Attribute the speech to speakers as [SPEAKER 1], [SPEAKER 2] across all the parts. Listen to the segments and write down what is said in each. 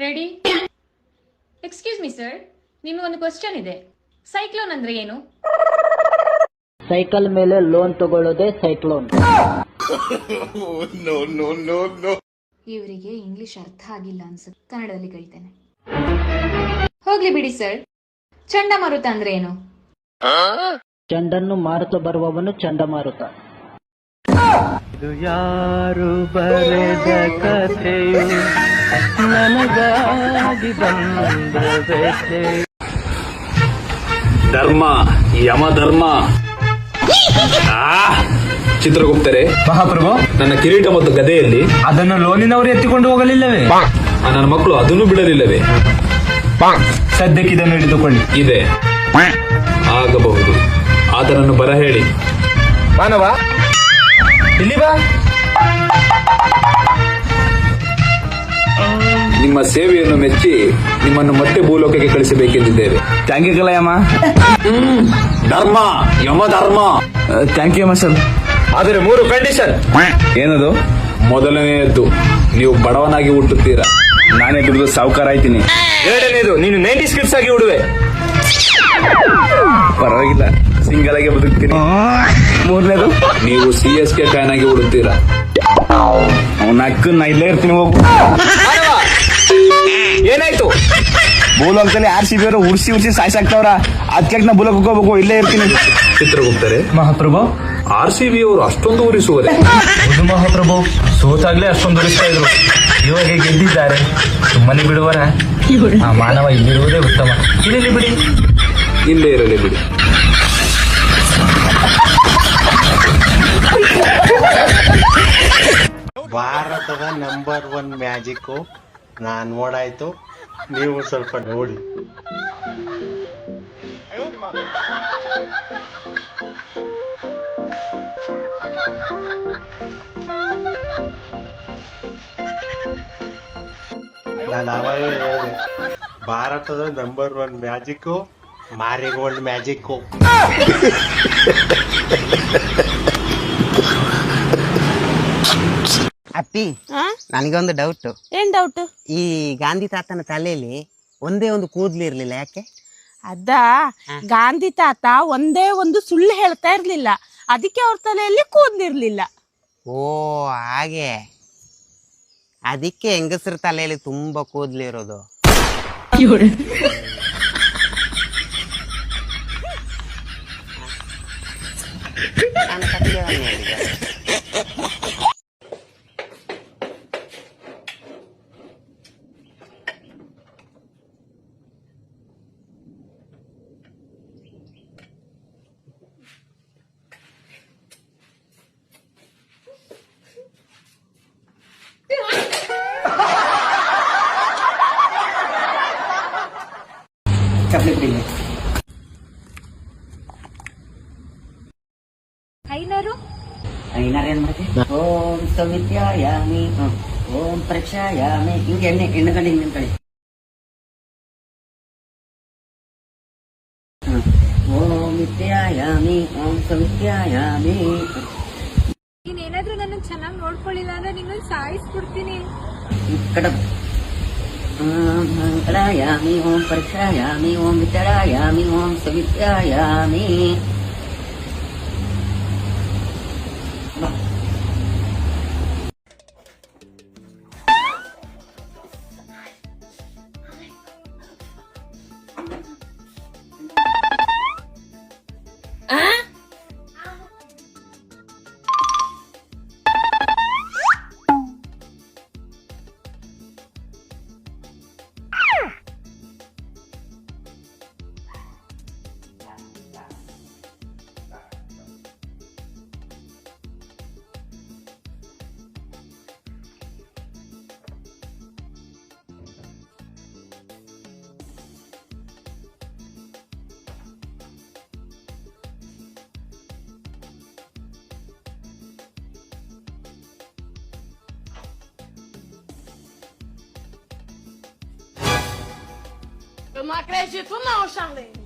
[SPEAKER 1] Ready? Excuse me sir, ನಿಮಗೊಂದು question ಇದೆ. Cyclone ಅಂದ್ರೆ ಏನು?
[SPEAKER 2] ಸೈಕಲ್ ಮೇಲೆ ಲೋನ್ ತಗೊಳ್ಳೋದೇ ಸೈಕ್ಲೋನ್.
[SPEAKER 1] ಇವರಿಗೆ ಇಂಗ್ಲಿಷ್ ಅರ್ಥ ಆಗಿಲ್ಲ ಅನ್ಸುತ್ತೆ, ಕನ್ನಡದಲ್ಲಿ ಕಲಿತೇನೆ. ಹೋಗ್ಲಿ ಬಿಡಿ ಸರ್, ಚಂಡಮಾರುತ ಅಂದ್ರೆ ಏನು?
[SPEAKER 2] ಚಂಡನ್ನು ಮಾರುತ ಬರುವವನು ಚಂಡಮಾರುತ.
[SPEAKER 3] ಇದು ಯಾರು ಬರೆದ ಕಥೆಯು ನನಗಾಗಿ ಬಂದ ವ್ಯಥೆ.
[SPEAKER 4] ಧರ್ಮ ಯಮಧರ್ಮ. ಚಿತ್ರಗುಪ್ತರೆ,
[SPEAKER 5] ಮಹಾಪ್ರಭು,
[SPEAKER 4] ನನ್ನ ಕಿರೀಟ ಮತ್ತು ಗದೆಯಲ್ಲಿ
[SPEAKER 5] ಅದನ್ನು ಲೋನಿನವರು ಎತ್ತಿಕೊಂಡು ಹೋಗಲಿಲ್ಲವೇ?
[SPEAKER 4] ನನ್ನ ಮಕ್ಕಳು ಅದನ್ನು ಬಿಡಲಿಲ್ಲವೇ?
[SPEAKER 5] ಸದ್ಯಕ್ಕೆ ಇದನ್ನು ಹಿಡಿದುಕೊಳ್ಳಿ.
[SPEAKER 4] ಇದೆ, ಆಗಬಹುದು. ಆತನನ್ನು ಬರ ಹೇಳಿ.
[SPEAKER 5] ಮಾನವ, ಇಲ್ಲಿ ಬಾ.
[SPEAKER 4] ನಿಮ್ಮ ಸೇವೆಯನ್ನು ಮೆಚ್ಚಿ ನಿಮ್ಮನ್ನು ಮತ್ತೆ ಭೂಲೋಕಕ್ಕೆ ಕಳಿಸಬೇಕೆಂದಿದ್ದೇವೆ.
[SPEAKER 5] Thank you ಕಲಯಮ್ಮ.
[SPEAKER 4] ಧರ್ಮ ಯಮಧರ್ಮ.
[SPEAKER 5] Thank you sir. ಆದರೆ 3 ಕಂಡೀಷನ್. ಏನದು?
[SPEAKER 4] ಮೊದಲನೆಯದ್ದು, ನೀವು ಬಡವನಾಗಿ ಹುಟ್ಟುತ್ತೀರಾ.
[SPEAKER 5] ನಾನೇ ದುಡಿದು ಸಾವುಕಾರ ಆಯ್ತೀನಿ. ಎರಡನೇದು, ನೀನು 90 ಸ್ಕ್ರಿಪ್ಟ್ಸ್ ಆಗಿ ಉಡುವೆ. ಪರವಾಗಿಲ್ಲ, ಸಿಂಗಲ್ ಆಗಿ ಬದುಕ್ತೀನಿ. ಮೂರನೇದು,
[SPEAKER 4] ನೀವು CSK ಫ್ಯಾನ್ ಆಗಿ ಹುಡುತ್ತೀರಾ.
[SPEAKER 5] ಅವನ ಅಕ್ಕ ನಾ ಇಲ್ಲೇ ಇರ್ತೀನಿ. ಹೋಗು. ಏನಾಯ್ತು? ಭೂಲೋಕದಲ್ಲಿ RCB ಅವರು ಉರ್ಸಿ ಸಾಯ್ಸಾಕ್ತವ್ರ. ಅದಕ್ಕೆ ನಾ ಭೂಲೋಕಕ್ಕೆ ಹೋಗ್ಬೇಕು, ಇಲ್ಲೇ ಇರ್ತೀನಿ.
[SPEAKER 4] ಚಿತ್ರಗುಪ್ತರೆ,
[SPEAKER 5] ಮಹಾಪ್ರಭು,
[SPEAKER 4] RCB ಅವರು ಅಷ್ಟೊಂದು ಉರಿಸುವರೆ?
[SPEAKER 5] ಹೌದು ಮಹಾಪ್ರಭು, ಸೋತಾಗ್ಲೇ ಅಷ್ಟೊಂದು ಉರಿಸ್ತಾ ಇದ್ರು. ಇವಾಗ ಗೆದ್ದಿದ್ದಾರೆ, ಸುಮ್ಮನೆ ಬಿಡುವರ? ಆ ಮಾನವ ಇಲ್ಲಿರುವುದೇ ಉತ್ತಮ. ಇಲ್ಲಿ ಬಿಡಿ.
[SPEAKER 4] ಇಲ್ಲೇ ಇರಲಿ ಬಿಡಿ.
[SPEAKER 6] ಭಾರತದ ನಂಬರ್ 1 ಮ್ಯಾಜಿಕ್ ನಾನ್ ನೋಡಾಯ್ತು, ನೀವು ಸ್ವಲ್ಪ ನೋಡಿ. ನಾನು ಅವಾಗಲೇ ಹೇಳಿದೆ, ಭಾರತದ ನಂಬರ್ 1 ಮ್ಯಾಜಿಕ್ ಮಾರಿಗೋಲ್ಡ್ ಮ್ಯಾಜಿಕ್.
[SPEAKER 7] ಅಪ್ಪಿ, ನನಗೊಂದು ಡೌಟ್.
[SPEAKER 8] ಏನ್ ಡೌಟ್?
[SPEAKER 7] ಈ ಗಾಂಧಿ ತಾತನ ತಲೆಯಲ್ಲಿ ಒಂದೇ ಒಂದು ಕೂದ್ಲು ಇರ್ಲಿಲ್ಲ, ಯಾಕೆ?
[SPEAKER 8] ಅದ ಗಾಂಧಿ ತಾತ ಒಂದೇ ಒಂದು ಸುಳ್ಳು ಹೇಳ್ತಾ ಇರ್ಲಿಲ್ಲ, ಅದಕ್ಕೆ ಅವ್ರ ತಲೆಯಲ್ಲಿ ಕೂದ್ಲಿರ್ಲಿಲ್ಲ.
[SPEAKER 7] ಓ ಹಾಗೆ, ಅದಕ್ಕೆ ಹೆಂಗಸರ ತಲೆಯಲ್ಲಿ ತುಂಬಾ ಕೂದ್ಲಿರೋದು. ನಾನು ಸತ್ಯವನ್ನೇ ಹೇಳಿದೆ. ಓಂ ಸವಿತ್ಯಾಯಾಮಿ ಓಂ ಪ್ರಕ್ಷಾಯಾಮಿ. ಹಿಂಗೆ ಎಣ್ಣೆ ಕಡೆ ನಿಂತಳಿ. ಓಂ ವಿದ್ಯಾಯಾಮಿ ಓಂ ಸವಿತ್ಯಾಯಾಮಿ.
[SPEAKER 1] ನೀನೇನಾದ್ರೂ ನನ್ನ ಚೆನ್ನಾಗಿ ನೋಡ್ಕೊಳ್ಳಿಲ್ಲ ಅಂದ್ರೆ ನಿನ್ನನ್ನು ಸಾಯಿಸ್ಬಿಡ್ತೀನಿ.
[SPEAKER 7] ಓಂ ಮಂಗಳಾಯಾಮಿ ಓಂ ಪ್ರಕ್ಷಾಯಾಮಿ ಓಂ ವಿದ್ಯಾಯಾಮಿ ಓಂ ಸವಿತ್ಯಾಯಾಮಿ.
[SPEAKER 8] Eu não acredito não, Charlene.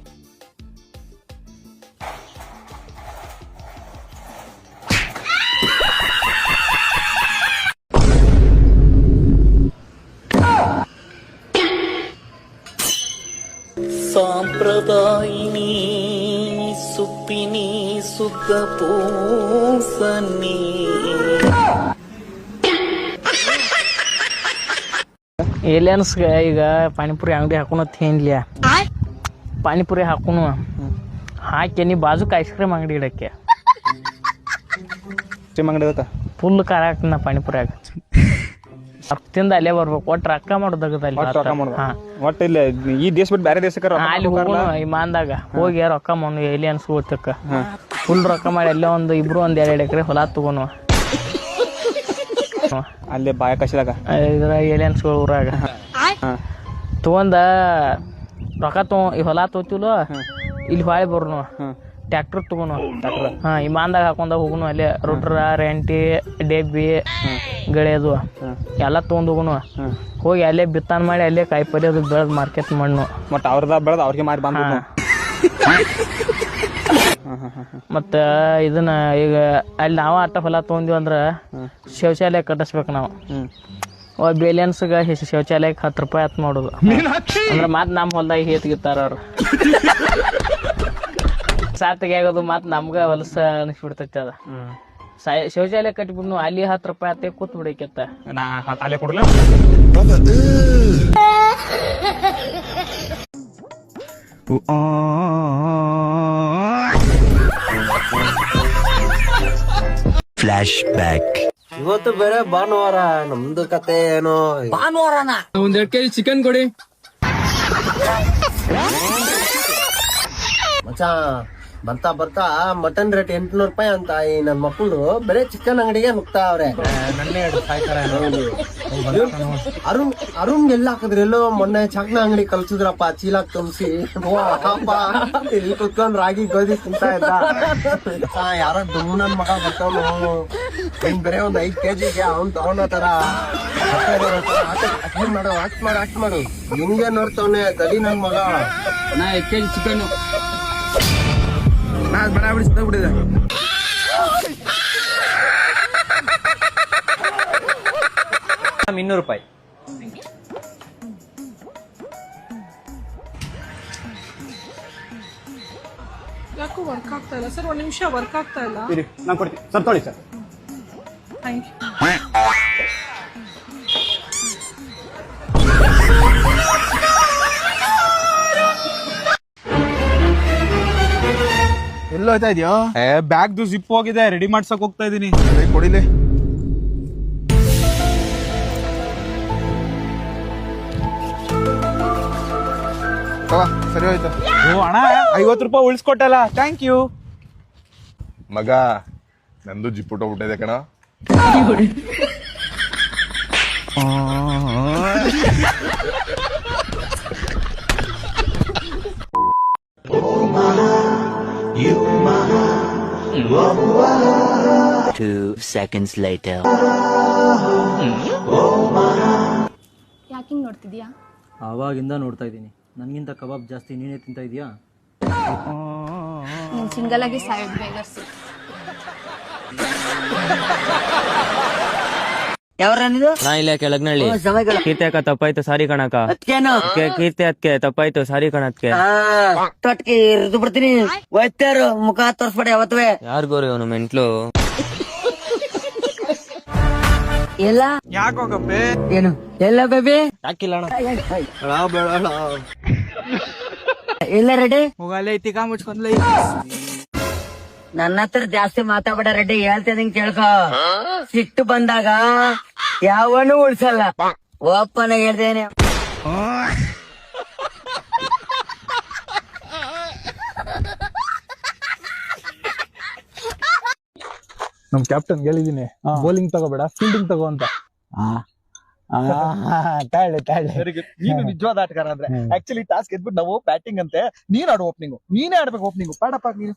[SPEAKER 3] ಸಾಂಪ್ರದಾಯಿನಿ ಸುಪ್ಪಿನಿ ಸುಖ ಪೂಸನಿ.
[SPEAKER 9] ಏಲಿಯನ್ಸ್ ಈಗ ಪಾನಿಪುರಿ ಅಂಗಡಿ ಹಾಕೋಣ ತಿನ್ಲಿಯ ಪಾನಿಪುರಿ ಹಾಕೋಣ ಹಾಕಿ ನೀ ಬಾಜುಕ್ ಐಸ್ ಕ್ರೀಮ್ ಅಂಗಡಿ ಇಡಕ್ಕೆ ಫುಲ್ ಖಾರ ಹಾಕ್ತೀನಿ ನಾ ಪಾನಿಪುರಿಯಾಗ ತಿಂದ ಅಲ್ಲೇ ಬರ್ಬೇಕು ಒಟ್ಟು ರೊಕ್ಕ ಮಾಡೋದಾಗದಲ್ಲಿ
[SPEAKER 5] ಒಟ್ಟು ಇಲ್ಲ ಈ ದೇಶ ಬಿಟ್ಟು ಬೇರೆ ದೇಶಕ್ಕೆ
[SPEAKER 9] ಅಲ್ಲಿ ಹೋಗೋಣ ವಿಮಾನದಾಗ ಹೋಗಿ ರೊಕ್ಕ ಮಾಡು ಏಲಿಯನ್ಸ್ ಹೋಗ್ತಕ್ಕ ಫುಲ್ ರೊಕ್ಕ ಮಾಡಿ ಅಲ್ಲೇ ಒಂದು ಇಬ್ರು ಒಂದ್ 2 ಎಕರೆ ಹೊಲ ತಗೋನು
[SPEAKER 5] ಅಲ್ಲೇ ಬಾಯ ಕಸಿದಾಗ
[SPEAKER 9] ಇದ್ರ ಏಲಿಯನ್ಸ್ಗಳು ಊರಾಗ ತಗೊಂಡ ರೊಕ್ಕ ಈ ಹೊಲ ತಗೋತಿಲ್ಲ ಇಲ್ಲಿ ಹೊಳೆ ಬರ್ನು ಟ್ರ್ಯಾಕ್ಟರ್ ತಗೋನು ವಿಮಾನದಾಗ ಹಾಕೊಂಡ ಹೋಗುನು ಅಲ್ಲೇ ರೋಟ್ರ ರೆಂಟಿ ಡೆಬ್ಬಿ ಗಳೆದು ಎಲ್ಲ ತಗೊಂಡ್ ಹೋಗುನು ಹೋಗಿ ಅಲ್ಲೇ ಬಿತ್ತಾನ ಮಾಡಿ ಅಲ್ಲೇ ಕಾಯಿಪಲ್ಲೆ ಅದು ಬೆಳೆದ್ ಮಾರ್ಕೆಟ್ ಮಣ್ಣು
[SPEAKER 5] ಮತ್ತ ಅವ್ರದ ಬೆಳೆದ ಅವ್ರಿಗೆ ಮಾರಿ ಬಂದ
[SPEAKER 9] ಮತ್ತ ಇದನ್ನ ಈಗ ಅಲ್ಲಿ ನಾವ ಆಟ ಹೊಲ ತಗೊಂಡಿವಿ ಅಂದ್ರ ಶೌಚಾಲಯ ಕಟ್ಟಿಸ್ಬೇಕು ನಾವು ಬೇಲಿಯನ್ಸ್ಗ ಶೌಚಾಲಯಕ್ಕೆ 10 ರೂಪಾಯಿ ಹತ್ ಮಾಡೋದು ಅಂದ್ರ ಮತ್ ನಮ್ ಹೊಲ್ದಾಗ ಹೇತ್ಗಿತ್ತಾರ ಅವ್ರು ಸಾತಿಗೆ ಆಗೋದು ಮತ್ ನಮ್ಗ ಹೊಲಸ ಅನಿಸ್ಬಿಡ್ತೈತಿ ಅದ ಶೌಚಾಲಯ ಕಟ್ಬಿಡ್ನು ಅಲ್ಲಿ 10 ರೂಪಾಯಿ ಹತ್ತೆ ಕೂತ್ ಬಿಡಕ್ಕೆತ್ತ
[SPEAKER 5] ಅಲ್ಲೇ ಕೊಡ್ಲ
[SPEAKER 3] ಫ್ಲಾಶ್ ಬ್ಯಾಕ್.
[SPEAKER 6] ಇವತ್ತು ಬೇರೆ ಭಾನುವಾರ, ನಮ್ದು ಕತೆ ಏನೋ.
[SPEAKER 3] ಭಾನುವಾರನ
[SPEAKER 5] ಒಂದ್ 2 kg ಚಿಕನ್ ಕೊಡಿ
[SPEAKER 6] ಮಚಾ. ಬರ್ತಾ ಬರ್ತಾ ಮಟನ್ ರೇಟ್ 800 ರೂಪಾಯಿ ಅಂತ ಈ ನನ್ ಮಕ್ಕಳು ಬರೇ ಚಿಕನ್ ಅಂಗಡಿಗೆ ನುಗ್ತಾವ್ರೆ. ಅರುಣ್ ಎಲ್ಲ ಹಾಕಿದ್ರಿ ಎಲ್ಲೋ ಮೊನ್ನೆ ಚಕ್ನ ಅಂಗಡಿ ಕಲ್ಸಿದ್ರಪ್ಪ ಚೀಲಾಕ್ ತುಂಬಿಸಿ ಇಲ್ಲಿ ಕುತ್ಕೊಂಡ್ ರಾಗಿ ಗೋಧಿ ತಿಂತಾ ಇದ್ದ. ಯಾರೋ ದುಮ್ಮನನ್ ಮಗ ಬರ್ತಾವನು ಇನ್ ಬರೇ ಒಂದ್ 5 kgಗೆ ಅವ್ನ್ ತಗೊಂಡೋತಾರ ಮಾಡು ನಿನ್ಗೆ ನೋಡ್ತಾವನೆ ತಡಿ ನನ್ ಮಗ.
[SPEAKER 5] 5 kg ಚಿಕನ್ ಬಡ ಬಿಡಿದೆ 200 ರೂಪಾಯಿ.
[SPEAKER 8] ಯಾಕೋ ವರ್ಕ್ ಆಗ್ತಾ ಇಲ್ಲ ಸರ್, 1 ನಿಮಿಷ ವರ್ಕ್ ಆಗ್ತಾ ಇಲ್ಲ.
[SPEAKER 5] ನಾನು ಕೊಡ್ತೀನಿ ಸರ್, ತೊಳಿ ಸರ್.
[SPEAKER 8] Thank you.
[SPEAKER 5] ಎಲ್ಲ ಹೋಯ್ತಾ ಇದೆಯೋ? ಬ್ಯಾಗ್ದು ಜಿಪ್ ಹೋಗಿದೆ, ರೆಡಿ ಮಾಡ್ಸಕ್ ಹೋಗ್ತಾ ಇದೀನಿ. ಕೊಡಿಲಿ. ಸರಿ ಹೋಯ್ತು. ಓ ಅಣ್ಣ, 50 ರೂಪಾಯಿ ಉಳಿಸ್ಕೊಟ್ಟಲ್ಲ, ಥ್ಯಾಂಕ್ ಯು.
[SPEAKER 10] ಮಗ ನಂದು ಜಿಪ್ಪುಟ ಬಿಟ್ಟಿದೆ ಕಣ.
[SPEAKER 3] seconds later.
[SPEAKER 1] ಯಾಕಿಂಗ್ ನೋಡ್ತಿದ್ಯಾ?
[SPEAKER 2] ಆವಾಗಿಂದ ನೋಡ್ತಾ ಇದ್ದೀನಿ. ನನಗಿಂತ ಕಬಾಬ್ ಜಾಸ್ತಿ ನೀನೇ ತಿಂತಾ ಇದೀಯಾ?
[SPEAKER 1] ನೀನ್ ಸಿಂಗಲ್ ಆಗಿ ಸಾಯೋದು ಬೇಗರ್ಸು.
[SPEAKER 7] ಯಾವ್ರನಿದು?
[SPEAKER 9] ನಾ ಇಲ್ಲ ಕೆಳಗ್ನಳ್ಳಿ. ಕೀರ್ತಿ ಅಕ್ಕ ತಪ್ಪಾಯ್ತು, ಸಾರಿ ಕಣಕ. ಕೀರ್ತಿ ಅದಕ್ಕೆ ತಪ್ಪಾಯ್ತು, ಸಾರಿ ಕಣತ್ಕೆ.
[SPEAKER 7] ತೊಟ್ಗೆ ಇರ್ದು ಬಿಡ್ತೀನಿ. ಒಯ್ತಾರು ಮುಖ ತೋರ್ಸ್ಬೇಡಿ ಯಾವತ್ತುವೆ.
[SPEAKER 9] ಯಾರಿಗೋರಿ ಅವನು ಮೆಂಟ್ಲು?
[SPEAKER 7] ಎಲ್ಲ
[SPEAKER 5] ಯಾಕೋಗಪ್ಪೆ
[SPEAKER 7] ಏನು ಎಲ್ಲ ಬೇಬಿ
[SPEAKER 9] ಯಾಕಿಲ್ಲ ಅಣ್ಣ?
[SPEAKER 7] ಎಲ್ಲ ರೆಡಿ?
[SPEAKER 5] ಹೋಗಲ್ಲ ಐತಿಕ ಮುಚ್ಕೊಂಡ್ಲ.
[SPEAKER 7] ನನ್ನ ಹತ್ರ ಜಾಸ್ತಿ ಮಾತಾಡ್ಬೇಡ ರೆಡ್ಡಿ, ಹೇಳ್ತೇನೆ ಕೇಳ್ಕೊ. ಸಿಟ್ಟು ಬಂದಾಗ ಯಾವನು ಉಳ್ಸಲ್ಲ, ಓಪನ್ ಆಗಿ ಹೇಳ್ತೇನೆ.
[SPEAKER 5] ನಮ್ ಕ್ಯಾಪ್ಟನ್ ಹೇಳಿದೀನಿ, ಬೌಲಿಂಗ್ ತಗೋಬೇಡ, ಫೀಲ್ಡಿಂಗ್ ತಗೋ ಅಂತ. ನೀನು ನಿಜವಾದ ಆಟಗಾರ ಅಂದ್ರೆ ಆಕ್ಚುಲಿ ಟಾಸ್ಕ್ ಎದ್ಬಿಟ್ಟು ನಾವು ಬ್ಯಾಟಿಂಗ್ ಅಂತೆ, ನೀನ್ ಆಡು ಓಪನಿಂಗ್, ನೀನೇ ಆಡ್ಬೇಕು ಓಪನಿಂಗ್. ಬೇಡಪ್ಪ ನೀನು.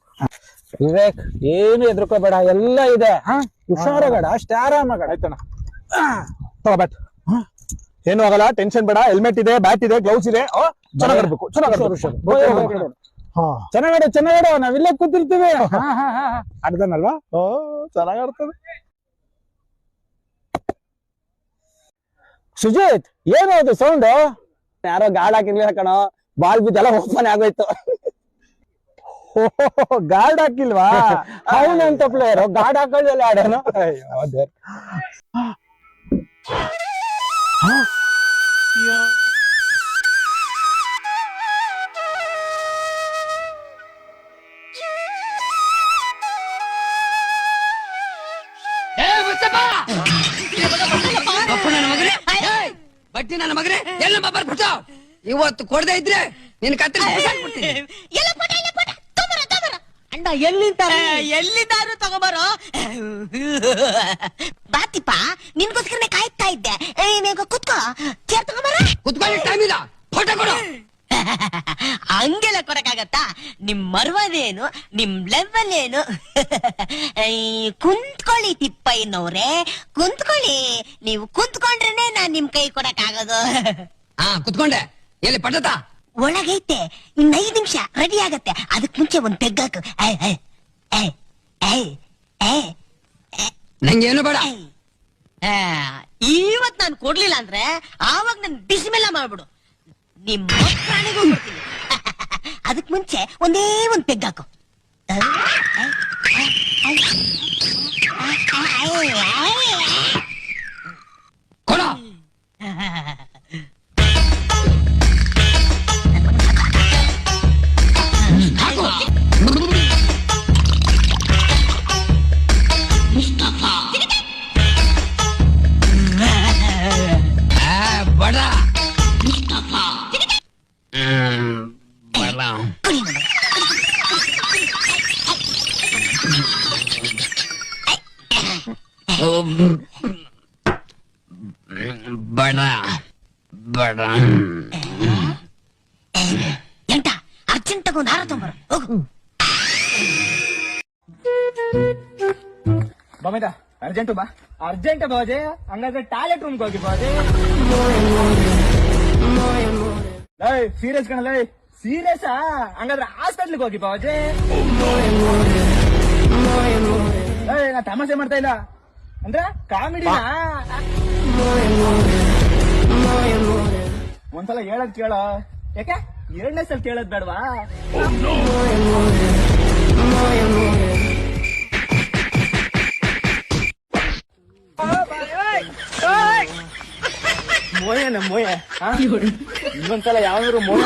[SPEAKER 5] ವಿವೇಕ್, ಏನು ಎದ್ರುಕೋಬೇಡ, ಎಲ್ಲ ಇದೆ, ಹುಷಾರಾಗಡ, ಅಷ್ಟೇ ಆರಾಮಾಗಡ. ಆಯ್ತಣ್ಣ, ತಗೋ ಬ್ಯಾಟ್. ಏನು ಆಗಲ್ಲ, ಟೆನ್ಷನ್ ಬೇಡ. ಹೆಲ್ಮೆಟ್ ಇದೆ, ಬ್ಯಾಟ್ ಇದೆ, ಗ್ಲೌಸ್ ಇದೆ. ಚೆನ್ನಾಗಿರ್ಬೇಕು, ಚೆನ್ನಾಗಾಡು. ನಾವಿಲ್ಲೇ ಕೂತಿರ್ತೀವಿ. ಆಡ್ದಾನಲ್ವಾ? ಚೆನ್ನಾಗಾಡ್ತದೆ. ಸುಜಿತ್, ಏನು ಅದು ಸೌಂಡ್? ಯಾರೋ ಗಾಡ್ ಹಾಕಿರ್ಲಿಲ್ಲ ಕಣೋ, ಬಾಲ್ ಬಿದ್ದೆಲ್ಲ ಓಪನ್ ಆಗೋಯ್ತು. ಗಾರ್ಡ್ ಹಾಕಿಲ್ವಾ? ಅವನಂತ ಪ್ಲೇಯರ್ ಗಾರ್ಡ್ ಹಾಕೊಳ್ಳಲ್ಲ ಆಡೋನು.
[SPEAKER 7] ಬಟ್ಟಿ ನನ್ನ ಮಗನೇ ಎಲ್ಲ ಬರ್ಬಿಟ್ಟು ಇವತ್ತು ಕೊಡದೆ ಇದ್ರೆ ನಿನ್ ಕತ್ತಿ ಅಣ್ಣ ಎಲ್ಲಿದ್ದಾರು ತಗೋಬಾರೋ. ಬಾತಿಪ್ಪ ನಿನ್ಗೋಸ್ಕರನೇ ಕಾಯ್ತಾ ಇದ್ದೆ. ಕುತ್ಕೋ, ಚೇರ್ ತಗೋಬಾರ. ಕುತ್ಕೊಳ್ಳಿ, ಟೈಮ್ ಇಲ್ಲ, ಫೋಟೋ ಕೊಡು. ಹಂಗೆಲ್ಲ ಕೊಡಕ್ಕಾಗತ್ತಾ? ನಿಮ್ ಮರ್ವದೇನು, ನಿಮ್ ಲೆವೆಲ್ ಏನು? ಕುಂತ್ಕೊಳ್ಳಿ ತಿಪ್ಪಯ್ಯನವ್ರೆ, ಕುಂತ್ಕೊಳ್ಳಿ. ನೀವು ಕುಂತ್ಕೊಂಡ್ರೇನೆ ನಾನ್ ನಿಮ್ ಕೈ ಕೊಡಕ್ಕಾಗೋದು. ಕುತ್ಕೊಂಡೆ. ಎಲ್ಲಿ ಪಟ್ಟತ? ಒಳಗೈತೆ. ಇನ್ನ 5 ನಿಮಿಷ ರೆಡಿ ಆಗತ್ತೆ. ಅದಕ್ ಮುಂಚೆ ಒಂದ್ ತೆಗ್ಗಾಕು. ನಂಗೇನು ಬೇಡ. ಇವತ್ ನಾನು ಕೊಡ್ಲಿಲ್ಲ ಅಂದ್ರೆ ಆವಾಗ ನನ್ ಬಿಸಿಮೆಲ್ಲ ಮಾಡ್ಬಿಡು. ನಿಮ್ಮ ಪ್ರಾಣಿಗೂ ಕೊಡ್ತೀನಿ. ಅದಕ್ ಮುಂಚೆ ಒಂದೇ ಒಂದ್ ತೆಗ್ಗಾಕು. ಕೊಡ. ಎಂಟ ಅರ್ಜೆಂಟ್ ತಗೊಂಡ್ ಹಾರ ತೊಂಬರ ಹೋಗು.
[SPEAKER 5] ಬಮೇದ ಅರ್ಜೆಂಟು ಬಾ, ಅರ್ಜೆಂಟ್ ಬಾಜೆ. ಹಂಗಾದ್ರೆ ಟಾಯ್ಲೆಟ್ ರೂಮ್ಗೆ ಹೋಗಿ ಬಾಜೆ. ಸೀರಿಯಸ್ ಕಣಲ್ಲ, ಸೀರಿಯಸ್ಸಾ? ಹಂಗಾದ್ರೆ ಹಾಸ್ಪಿಟ್ಲಿಗೆ ಹೋಗಿ ಬಾಜೆ. ನಾ ತಮಾಷೆ ಮಾಡ್ತಾ ಇಲ್ಲ ಅಂದ್ರೆ ಕಾಮಿಡಿನಾ? ಒಂದ್ಸಲ ಹೇಳದ್ ಕೇಳ. ಯಾಕೆ 2ನೇ ಸಲ ಕೇಳದ್ ಬೇಡವಾ? ಮೋಯನ ಮೋಯ ಇನ್ನೊಂದ್ಸಲ ಯಾವ್ದಾದ್ರು ಮೋಯ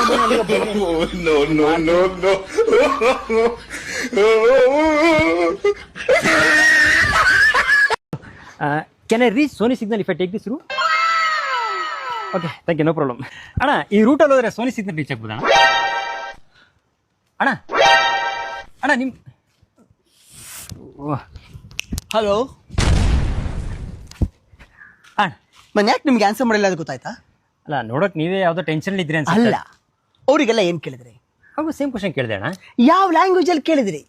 [SPEAKER 2] can I reach Sony signal if I take this route? Okay, thank you, no problem. ಅಣ್ಣ, ಈ ರೂಟಲ್ಲಿ ಹೋದ್ರೆ ಸೋನಿ ಸಿಗ್ನಲ್ ರೀಚ್ ಆಗ್ಬೋದಣ್ಣ? ಅಣ್ಣ ಅಣ್ಣ ನಿಮ್
[SPEAKER 6] ಹಲೋ
[SPEAKER 2] ಅಣ್ಣ,
[SPEAKER 6] ಮನ್ ಯಾಕೆ ನಿಮ್ಗೆ ಆನ್ಸರ್ ಮಾಡಿಲ್ಲ ಅದು ಗೊತ್ತಾಯ್ತಾ?
[SPEAKER 2] ಅಲ್ಲ, ನೋಡಕ್ ನೀವೇ ಯಾವ್ದೋ ಟೆನ್ಷನ್ ಇದ್ರಿ
[SPEAKER 6] ಅಲ್ಲ,
[SPEAKER 2] ಅನ್ಸುತ್ತೆ.
[SPEAKER 6] ಅವರಿಗೆಲ್ಲ ಏನ್ ಕೇಳಿದ್ರಿ?
[SPEAKER 2] ಹಾಗೂ ಸೇಮ್ ಕ್ವಶನ್ ಕೇಳಿದೆ ಅಣ್ಣ.
[SPEAKER 6] ಯಾವ ಲ್ಯಾಂಗ್ವೇಜ್ ಅಲ್ಲಿ ಕೇಳಿದ್ರಿ?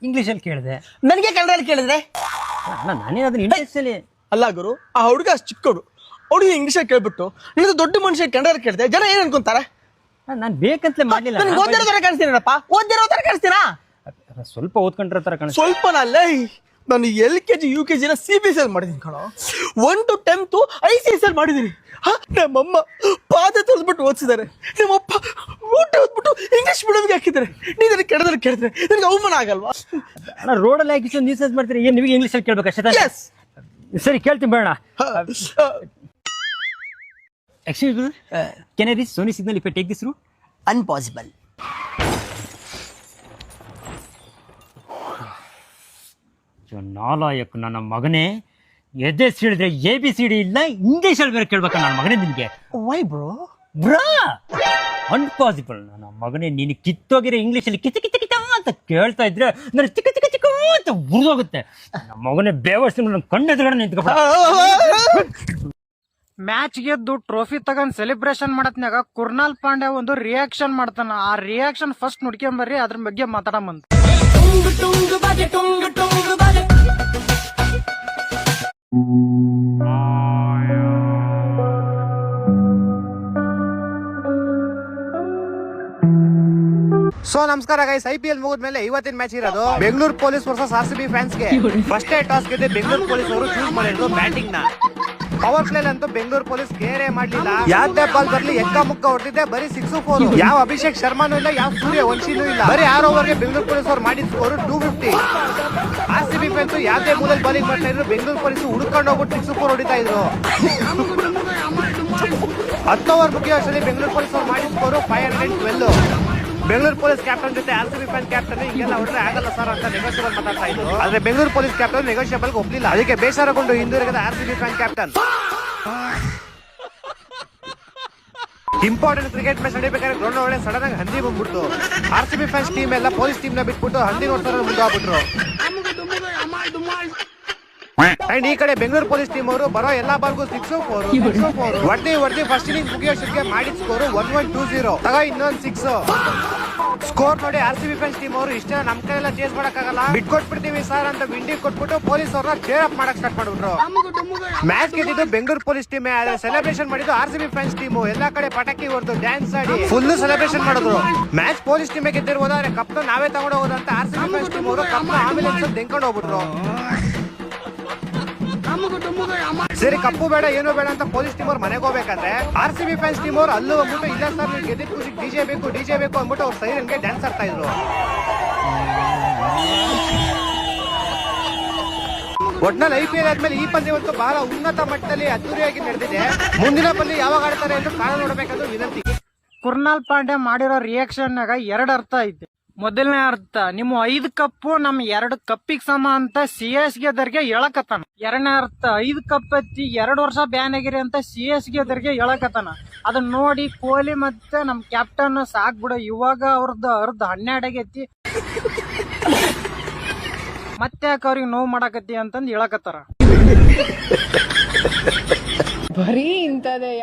[SPEAKER 2] ಇಂಗ್ಲೀಷಲ್ಲಿ ಕೇಳಿದೆ.
[SPEAKER 6] ನನಗೆ ಕನ್ನಡದಲ್ಲಿ ಕೇಳಿದ್ರೆ?
[SPEAKER 2] ಅಣ್ಣ, ನಾನೇನಾದ್ರೂ ಇಂಟ್ರೆಸ್ಟಲ್ಲಿ.
[SPEAKER 6] ಅಲ್ಲ ಗುರು, ಆ ಹುಡುಗ ಅಷ್ಟು ಚಿಕ್ಕಡು, ಹುಡುಗಿ ಇಂಗ್ಲೀಷಲ್ಲಿ ಕೇಳ್ಬಿಟ್ಟು ನೀನು ದೊಡ್ಡ ಮನುಷ್ಯ ಕನ್ನಡದಲ್ಲಿ ಕೇಳಿದೆ, ಜನ ಏನ್ ಅನ್ಕೊಂತಾರೆ?
[SPEAKER 2] ನಾನು ಬೇಕಂತಲೇ ಮಾಡ್ಲಿಲ್ಲ.
[SPEAKER 6] ನನಗೆ ಓದಿರೋ ತರ ಕಾಣಿಸ್ತೀನಪ್ಪ, ಓದಿರೋ ತರ ಕಾಣಿಸ್ತೀರಾ?
[SPEAKER 2] ಸ್ವಲ್ಪ ಓದ್ಕೊಂಡಿರೋ ತರ ಕಾಣಿಸ್ತೀನಿ.
[SPEAKER 6] ಸ್ವಲ್ಪನಲ್ಲ, ನಾನು LKG UKG CBSE ಅಲ್ಲಿ ಮಾಡಿದೀನಿ ಕಣೋ. 1 to 10th ICSE ಅಲ್ಲಿ ಮಾಡಿದೀನಿ. ನಮ್ಮಮ್ಮ ಪಾದ ತೊಳೆದ್ಬಿಟ್ಟು ಓದಿಸಿದ್ದಾರೆ, ನಮ್ಮಪ್ಪ ಊಟ ಓದ್ಬಿಟ್ಟು ಇಂಗ್ಲಿಷ್ ಮೀಡಿಯಂಗೆ ಹಾಕಿದ್ದಾರೆ. ನೀ ನನಗೆ ಕೆಡದಲ್ಲಿ ಕೇಳಿದ್ರೆ ನನಗೆ ಅವಮಾನ ಆಗಲ್ವಾ?
[SPEAKER 2] ಅಣ್ಣ, ರೋಡಲ್ಲಿ ಹಾಕಿ ನ್ಯೂಸ್ ಮಾಡ್ತೀರಿ, ಏನ್ ನಿಮಗೆ ಇಂಗ್ಲೀಷಲ್ಲಿ ಕೇಳ್ಬೇಕಷ್ಟೇ? ಸರಿ, ಕೇಳ್ತೀನಿ ಬೇಡ. Excuse me, can I reach Sony signal if I take this route?
[SPEAKER 6] Impossible.
[SPEAKER 2] ನಾಲಾಯಕ್ ನನ್ನ ಮಗನೇ, ಎದೆ ಸಿಡಿದ್ರೆ ABCD ಇಲ್ಲ, ಇಂಗ್ಲೀಷಲ್ಲಿ ಬೇರೆ ಕೇಳ್ಬೇಕ ನನ್ನ ಮಗನೇ ನಿನಗೆ?
[SPEAKER 6] Why bro?
[SPEAKER 2] ಅನ್ಪಾಸಿಬಲ್. ನನ್ನ ಮಗನೇ, ನೀನು ಕಿತ್ತೋಗಿರೋ ಇಂಗ್ಲೀಷಲ್ಲಿ ಕಿತ್ತ ಕಿತ್ತ ಕಿತ್ತ ಅಂತ ಕೇಳ್ತಾ ಇದ್ರೆ ನನಗೆ ಚಿಕ್ಕ ಚಿಕ್ಕ ಚಿಕ್ಕ ಅಂತ ಉರಿದೋಗುತ್ತೆ. ನಮ್ಮ ಮಗನೇ, ಬೇವರ್ಸಿ ನನ್ನ ಕಣ್ಣೆದುರುಗಡೆ ನಿಂತ್ಕೊಬೇಡ.
[SPEAKER 9] ಮ್ಯಾಚ್ ಗೆದ್ದು ಟ್ರೋಫಿ ತಗೊಂಡ್ ಸೆಲೆಬ್ರೇಷನ್ ಮಾಡತ್ನಾಗ ಕುರ್ನಾಲ್ ಪಾಂಡ್ಯ ಒಂದು ರಿಯಾಕ್ಷನ್ ಮಾಡ್ತಾನ. ಆ ರಿಯಾಕ್ಷನ್ ಫಸ್ಟ್ ನೋಡ್ಕೊಂಬರ್ರಿ, ಅದ್ರ ಬಗ್ಗೆ ಮಾತಾಡಮಂತ.
[SPEAKER 6] ಸೊ ನಮಸ್ಕಾರ ಗೈಸ್, IPL ಮುಗಿದ್ಮೇಲೆ ಇವತ್ತಿನ ಮ್ಯಾಚ್ ಇರೋದು ಬೆಂಗಳೂರು ಪೊಲೀಸ್ ವರ್ಸಸ್ RCB ಫ್ಯಾನ್ಸ್ಗೆ. ಫಸ್ಟ್ ಟಾಸ್ ಗೆದ್ದು ಬೆಂಗಳೂರು ಪೊಲೀಸ್ ಅವರು ಚೂಸ್ ಮಾಡಿರೋದು ಬ್ಯಾಟಿಂಗ್ ನ. ಪವರ್ ಪ್ಲೇ ಅಂತೂ ಬೆಂಗಳೂರು ಪೊಲೀಸ್ ಕೇರೆ ಮಾಡ್ಲಿಲ್ಲ. ಯಾವ್ದೇ ಬಾಲ್ ಬರ್ಲಿ ಎಕ್ಕ ಮುಕ್ಕ ಹೊಡೆದಿದೆ, ಬರೀ 6 4. ಯಾವ ಅಭಿಷೇಕ್ ಶರ್ಮಾನೂ ಇಲ್ಲ, ಯಾವ ಸೂರ್ಯ ವಂಶಿನೂ ಇಲ್ಲ. ಬರೀ 6 ಓವರ್ಗೆ ಬೆಂಗಳೂರು ಪೊಲೀಸ್ ಅವ್ರು ಮಾಡಿದ ಸ್ಕೋರ್ 250. RCB ಫ್ಯಾನ್ಸ್ ಯಾವ್ದೇ ಮೂಲಲ್ಲಿ ಬಾಲಿಂಗ್ ಮಾಡ್ತಾ ಇದ್ರು, ಬೆಂಗಳೂರು ಪೊಲೀಸ್ ಹುಡ್ಕೊಂಡು ಹೋಗ್ಬಿಟ್ಟು 6 4 ಹೊಡಿತಾ ಇದ್ರು. 10 ಓವರ್ ಮುಗಿಯೋ ಅಷ್ಟರಲ್ಲಿ ಬೆಂಗಳೂರು ಪೊಲೀಸ್ ಅವ್ರು ಮಾಡಿದ ಸ್ಕೋರ್ 512. ಬೆಂಗಳೂರು ಪೊಲೀಸ್ ಕ್ಯಾಪ್ಟನ್ ಜೊತೆ RCB ಫ್ಯಾನ್ ಕ್ಯಾಪ್ಟನ್ ಹಿಂಗೆಲ್ಲ ಹೊಡೆದ್ರೆ ಆಗಲ್ಲ ಸರ್ ಅಂತ ನೆಗೋಷಿಯಬಲ್ ಮಾತಾಡ್ತಾ ಇದ್ರು. ಆದ್ರೆ ಬೆಂಗಳೂರು ಪೊಲೀಸ್ ಕ್ಯಾಪ್ಟನ್ ನೆಗೋಷಿಯಬಲ್ ಒಪ್ಲಿಲ್ಲ. ಅದಕ್ಕೆ ಬೇಸರಗೊಂಡು ಹಿಂದಿರುಗದ RCB fan captain. Important cricket match ನಡೀಬೇಕಾದ್ರೆ ಗ್ರೌಂಡ್ ಒಳಗೆ ಸಡನ್ ಆಗಿ ಹಂದಿ ಬಂದ್ಬಿಟ್ಟು RCB ಫ್ಯಾನ್ಸ್ ಟೀಮ್ ಎಲ್ಲ ಪೊಲೀಸ್ ಟೀಮ್ ನ ಬಿಟ್ಬಿಟ್ಟು ಹಂದಿ ನೋಡ್ತಾರ ಮುಂದಾಗ್ಬಿಟ್ರು. ಅಂಡ್ ಈ ಕಡೆ ಬೆಂಗಳೂರು ಪೊಲೀಸ್ ಟೀಮ್ ಅವರು ಬರೋ ಎಲ್ಲಾ ಬಾಲ್ಗೂ 6 4 ಹೊಡೆದಿ ಫಸ್ಟ್ ಇನ್ನಿಂಗ್ ಮುಗಿಯೋಷ್ಟಕ್ಕೆ ಮಾಡಿದ ಸ್ಕೋರ್ 1120. ತಗ ಇನ್ನೊಂದು 6 ಸ್ಕೋರ್ ನೋಡಿ RCB ಫ್ಯಾನ್ಸ್ ಟೀಮ್ ಅವರು ಇಷ್ಟ ನಮ್ ಕೈ ಎಲ್ಲ ಚೇಸ್ ಮಾಡಕ್ಕಾಗಲ್ಲ, ಬಿಟ್ಕೊಟ್ಬಿಡ್ತೀವಿ ಸರ್ ಅಂತ ವಿಂಡಿ ಕೊಟ್ಬಿಟ್ಟು ಪೊಲೀಸ್ ಅವ್ರನ್ನ ಚೇರ್ ಅಪ್ ಮಾಡಕ್ ಸ್ಟಾರ್ಟ್ ಮಾಡ್ಬಿಟ್ರು. ಮ್ಯಾಚ್ ಗೆದ್ದಿದ್ದು ಬೆಂಗಳೂರು ಪೊಲೀಸ್ ಟೀಮ್, ಆದ್ರೆ ಸೆಲೆಬ್ರೇಷನ್ ಮಾಡಿದ್ದು RCB ಫ್ಯಾನ್ಸ್ ಟೀಮ್. ಎಲ್ಲಾ ಕಡೆ ಪಟಾಕಿ ಹೊಡೆದು ಡ್ಯಾನ್ಸ್ ಆಡಿ ಫುಲ್ ಸೆಲೆಬ್ರೇಷನ್ ಮಾಡಿದ್ರು. ಮ್ಯಾಚ್ ಪೊಲೀಸ್ ಟೀಮ್ ಗೆದ್ದಿರ್ಬೋದಾದ್ರೆ ಕಪ್ ನಾವೇ ತಗೊಂಡು ಹೋಗೋದಂತ RCB ಫ್ಯಾನ್ಸ್ ಟೀಮ್ ಅವರು ಕಪ್ ಆಂಬುಲೆನ್ಸ್ ತೆಂಕೊಂಡು ಹೋಗ್ಬಿಟ್ರು. ಸರಿ ಕಪ್ಪು ಬೇಡ ಏನು ಬೇಡ ಅಂತ ಪೊಲೀಸ್ ಟೀಮ್ ಅವ್ರು ಮನೆಗೆ ಹೋಗ್ಬೇಕಾದ್ರೆ RCB ಫ್ಯಾನ್ಸ್ ಟೀಮ್ ಅವ್ರು ಅಲ್ಲೂ ಹೋಗ್ಬಿಟ್ಟು ಇಲ್ಲ ಸರ್ ನೀವು ಗೆದ್ದಿದ್ ಖುಷಿಗೆ ಡಿಜೆ ಬೇಕು ಅಂದ್ಬಿಟ್ಟು ಅವ್ರು ಸೈರನ್ಗೆ ಡ್ಯಾನ್ಸ್ ಆಡ್ತಾ ಇದ್ರು. ಒಟ್ನಲ್ಲಿ IPL ಆದ್ಮೇಲೆ ಈ ಪಂದ್ಯವತ್ತು ಬಹಳ ಉನ್ನತ ಮಟ್ಟದಲ್ಲಿ ಅದ್ದೂರಿಯಾಗಿ ನಡೆದಿದೆ. ಮುಂದಿನ ಪಂದ್ಯ ಯಾವಾಗ ಆಡ್ತಾರೆ ಎಂದು ಕಾಲ ನೋಡಬೇಕಂತ ವಿನಂತಿ.
[SPEAKER 5] ಕುರ್ನಾಲ್ ಪಾಂಡ್ಯ ಮಾಡಿರೋ ರಿಯಾಕ್ಷನ್ ನಾಗ 2 ಅರ್ಥ ಐತಿ. ಮೊದಲನೇ ಅರ್ಥ, ನಿಮ್ಮ 5 ಕಪ್ಪು ನಮ್ 2 ಕಪ್ಪಿಗೆ ಸಮ ಅಂತ CSK ದರ್ಗೆ ಹೇಳಕತ್ತಾನ. ಎರಡನೇ ಅರ್ಥ, 5 ಕಪ್ ಎತ್ತಿ 2 ವರ್ಷ ಬ್ಯಾನ್ ಆಗಿರಿ ಅಂತ CSK ದರ್ಗೆ ಹೇಳಕತ್ತಾನ. ಅದನ್ನ ನೋಡಿ ಕೊಹ್ಲಿ ಮತ್ತೆ ನಮ್ ಕ್ಯಾಪ್ಟನ್ ಸಾಕ್ಬಿಡು, ಇವಾಗ ಅವ್ರದ್ದು 12 ಆಗೈತಿ, ಮತ್ತೆ ಯಾಕೆ ಅವ್ರಿಗೆ ನೋವು ಮಾಡಾಕತ್ತಿ ಅಂತಂದ್ ಹೇಳಕತ್ತಾರ.
[SPEAKER 8] ಬರೀ ಇಂಥದೇ